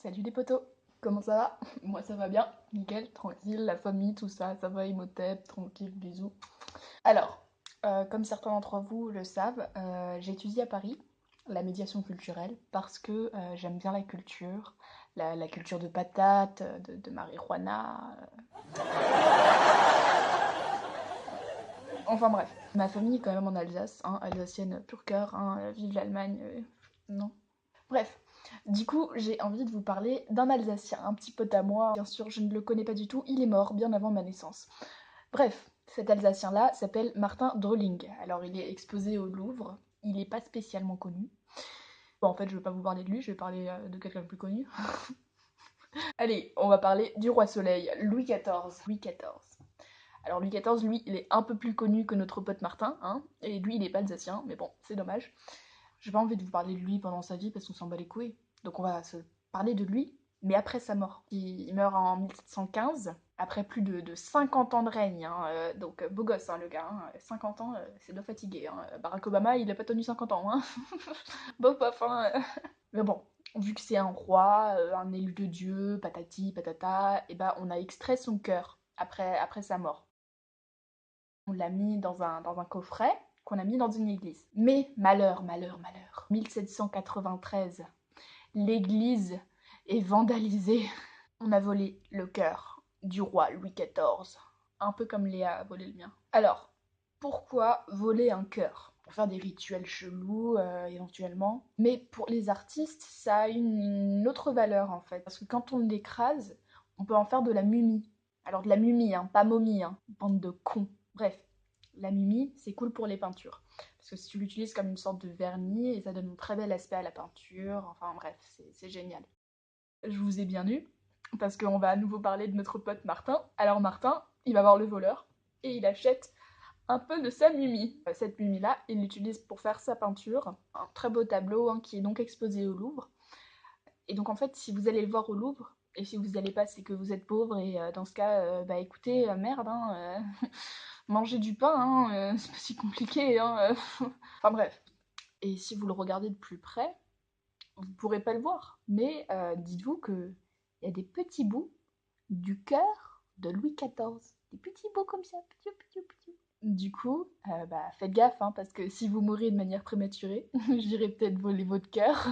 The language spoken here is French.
Salut les potos, comment ça va? Moi ça va bien, nickel, tranquille, la famille, tout ça, ça va, Imhotep, tranquille, bisous. Alors, comme certains d'entre vous le savent, j'étudie à Paris la médiation culturelle parce que j'aime bien la culture, la culture de patates, de marijuana. Enfin bref, ma famille est quand même en Alsace, hein, alsacienne pur cœur, hein, vive l'Allemagne, non. Bref, du coup, j'ai envie de vous parler d'un Alsacien, un petit pote à moi. Bien sûr, je ne le connais pas du tout, il est mort bien avant ma naissance. Bref, cet Alsacien-là s'appelle Martin Drolling. Alors, il est exposé au Louvre, il n'est pas spécialement connu. Bon, en fait, je ne vais pas vous parler de lui, je vais parler de quelqu'un de plus connu. Allez, on va parler du roi Soleil, Louis XIV. Louis XIV. Alors, Louis XIV, lui, il est un peu plus connu que notre pote Martin, hein, et lui, il n'est pas alsacien, mais bon, c'est dommage. J'ai pas envie de vous parler de lui pendant sa vie parce qu'on s'en bat les couilles. Donc on va se parler de lui, mais après sa mort. Il meurt en 1715, après plus de 50 ans de règne. Hein, donc beau gosse le gars, hein, 50 ans, c'est de fatigué. Hein. Barack Obama, il a pas tenu 50 ans. Hein. Bof, bof, hein. Mais bon, vu que c'est un roi, un élu de Dieu, patati, patata, et ben on a extrait son cœur après sa mort. On l'a mis dans un coffret qu'on a mis dans une église. Mais malheur, malheur, malheur. 1793, l'église est vandalisée. On a volé le cœur du roi Louis XIV. Un peu comme Léa a volé le mien. Alors, pourquoi voler un cœur? Pour faire des rituels chelous, éventuellement. Mais pour les artistes, ça a une autre valeur, en fait. Parce que quand on l'écrase, on peut en faire de la mumie. Alors de la mumie, hein, pas momie, hein. Bande de cons. Bref, la mumie, c'est cool pour les peintures. Parce que si tu l'utilises comme une sorte de vernis, et ça donne un très bel aspect à la peinture. Enfin bref, c'est génial. Je vous ai bien eu, parce qu'on va à nouveau parler de notre pote Martin. Alors Martin, il va voir le voleur, et il achète un peu de sa mumie. Cette mumie-là, il l'utilise pour faire sa peinture. Un très beau tableau, hein, qui est donc exposé au Louvre. Et donc en fait, si vous allez le voir au Louvre, et si vous n'allez pas, c'est que vous êtes pauvre, et dans ce cas, bah écoutez, merde, hein, manger du pain, hein, c'est pas si compliqué, hein. Enfin bref. Et si vous le regardez de plus près, vous pourrez pas le voir. Mais dites-vous que il y a des petits bouts du cœur de Louis XIV. Des petits bouts comme ça, petits, petits, petits. Du coup, bah, faites gaffe, hein, parce que si vous mourrez de manière prématurée, je dirais peut-être voler votre cœur.